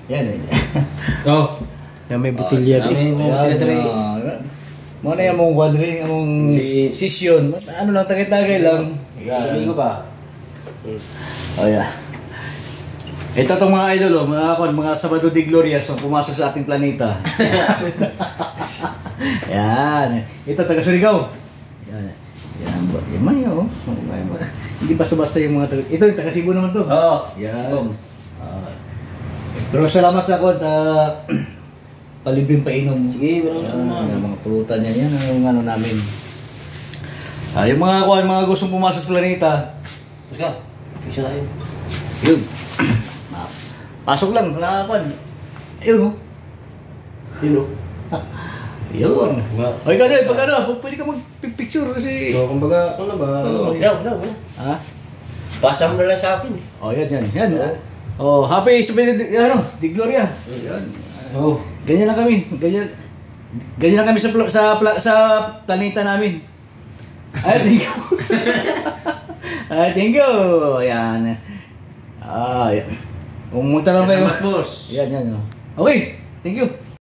Yan eh. Oh. Yan may botilya din. Muna yung mong wadri, yung sisyon. Ano lang, tagay-tagay lang. Yan. Ko pa. Oh, yeah. Ito itong mga idol, mga Sabado de Gloria so pumasok sa ating planeta. Yan. Ito, taga Surigao. Yan. Yan. Yan yun. Hindi basta-basta yung mga taga... Ito, taga Cebu naman to. Oo. Yan. Pero salamat sa ako sa palibing painom. Sige, yung mga pulutan niya. Yan ang ano namin. Yung mga gustong pumasok sa planeta. Teka, pisa tayo. Yun. Pasok lang, nakakuan. Ayun, oh. Yun, oh. Yun. Ay, gano'n, pag ano, pwede ka mag-picture kasi... So, kumbaga, ano ba? Wala. Ha? Pasa mo na lang sa akin. Oh, yan. Oh, happy di Gloria. Yan. Oh. Ganyan lang kami. Ganyan lang kami sa planeta namin. Ay, thank you. Ay, thank you. Yan. Yan. Kung magtanong kayo, boss. Yan. Okay, thank you.